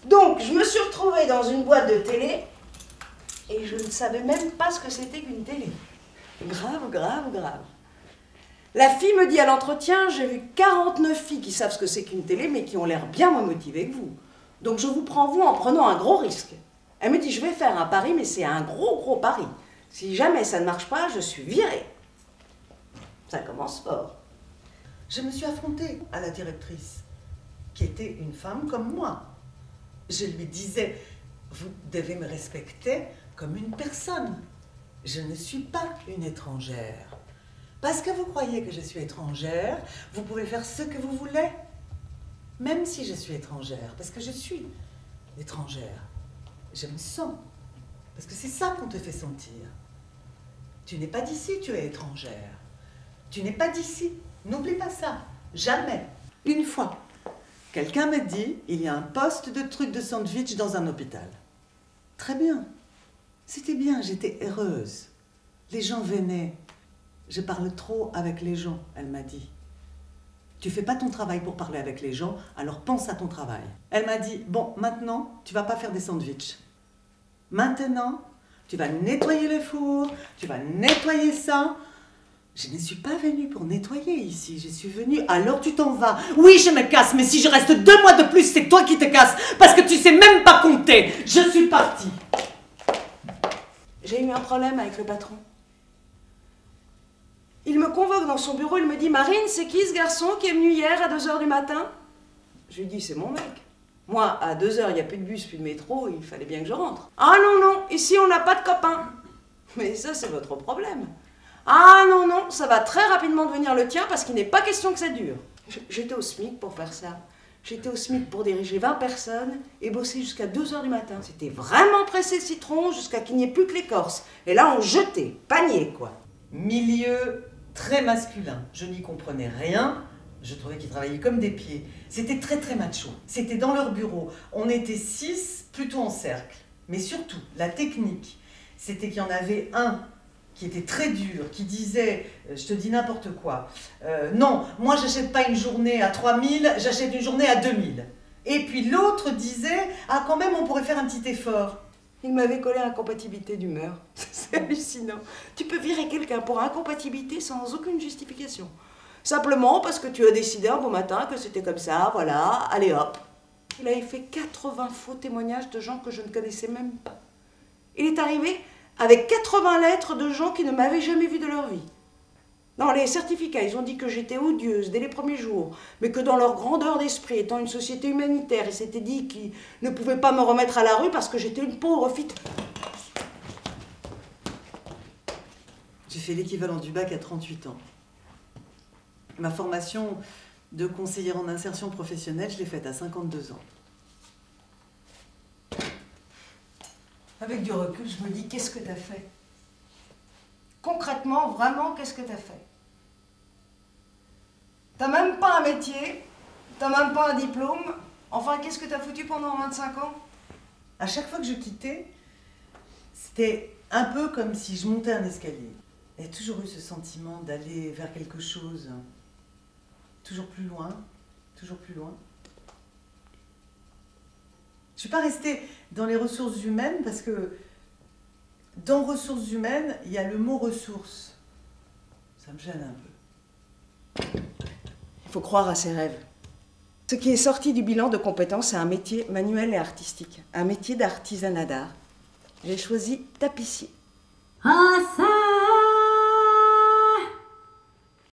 Donc, je me suis retrouvée dans une boîte de télé et je ne savais même pas ce que c'était qu'une télé. Grave, grave, grave. La fille me dit à l'entretien, j'ai vu 49 filles qui savent ce que c'est qu'une télé, mais qui ont l'air bien moins motivées que vous. Donc je vous prends vous en prenant un gros risque. Elle me dit, je vais faire un pari, mais c'est un gros pari. Si jamais ça ne marche pas, je suis virée. Ça commence fort. Je me suis affrontée à la directrice, qui était une femme comme moi. Je lui disais, vous devez me respecter comme une personne. Je ne suis pas une étrangère. Parce que vous croyez que je suis étrangère, vous pouvez faire ce que vous voulez. Même si je suis étrangère, parce que je suis étrangère. Je me sens. Parce que c'est ça qu'on te fait sentir. Tu n'es pas d'ici, tu es étrangère. Tu n'es pas d'ici. N'oublie pas ça. Jamais. Une fois, quelqu'un m'a dit, il y a un poste de truc de sandwich dans un hôpital. Très bien. C'était bien, j'étais heureuse. Les gens venaient. Je parle trop avec les gens, elle m'a dit. Tu fais pas ton travail pour parler avec les gens, alors pense à ton travail. Elle m'a dit, bon, maintenant, tu vas pas faire des sandwichs. Maintenant, tu vas nettoyer les fours, tu vas nettoyer ça. Je ne suis pas venue pour nettoyer ici, je suis venue, alors tu t'en vas. Oui, je me casse, mais si je reste 2 mois de plus, c'est toi qui te casses, parce que tu sais même pas compter. Je suis partie. J'ai eu un problème avec le patron. Il me convoque dans son bureau, il me dit « Marine, c'est qui ce garçon qui est venu hier à 2h du matin ?» Je lui dis « C'est mon mec. Moi, à 2h, il n'y a plus de bus, plus de métro, il fallait bien que je rentre. »« Ah non, ici on n'a pas de copains. » Mais ça, c'est votre problème. « Ah non, ça va très rapidement devenir le tien parce qu'il n'est pas question que ça dure. » J'étais au SMIC pour faire ça. J'étais au SMIC pour diriger 20 personnes et bosser jusqu'à 2h du matin. C'était vraiment pressé le citron jusqu'à qu'il n'y ait plus que l'écorce. Et là, on jetait, panier quoi. Milieu très masculin. Je n'y comprenais rien. Je trouvais qu'ils travaillaient comme des pieds. C'était très macho. C'était dans leur bureau. On était 6, plutôt en cercle. Mais surtout, la technique, c'était qu'il y en avait un qui était très dur, qui disait, je te dis n'importe quoi, non, moi j'achète pas une journée à 3000, j'achète une journée à 2000. Et puis l'autre disait, ah quand même on pourrait faire un petit effort. Il m'avait collé incompatibilité d'humeur. C'est hallucinant. Tu peux virer quelqu'un pour incompatibilité sans aucune justification. Simplement parce que tu as décidé un beau matin que c'était comme ça, voilà, allez hop. Il avait fait 80 faux témoignages de gens que je ne connaissais même pas. Il est arrivé avec 80 lettres de gens qui ne m'avaient jamais vu de leur vie. Dans les certificats, ils ont dit que j'étais odieuse dès les premiers jours, mais que dans leur grandeur d'esprit, étant une société humanitaire, ils s'étaient dit qu'ils ne pouvaient pas me remettre à la rue parce que j'étais une pauvre fille. J'ai fait l'équivalent du bac à 38 ans. Ma formation de conseillère en insertion professionnelle, je l'ai faite à 52 ans. Avec du recul, je me dis, qu'est-ce que tu as fait? Concrètement, vraiment, qu'est-ce que tu as fait? T'as même pas un métier, t'as même pas un diplôme, enfin, qu'est-ce que tu as foutu pendant 25 ans? À chaque fois que je quittais, c'était un peu comme si je montais un escalier. Il y a toujours eu ce sentiment d'aller vers quelque chose, toujours plus loin, toujours plus loin. Je ne suis pas restée dans les ressources humaines parce que dans ressources humaines, il y a le mot ressources. Ça me gêne un peu. Il faut croire à ses rêves. Ce qui est sorti du bilan de compétences, c'est un métier manuel et artistique, un métier d'artisanat d'art. J'ai choisi tapissier. Ah, ça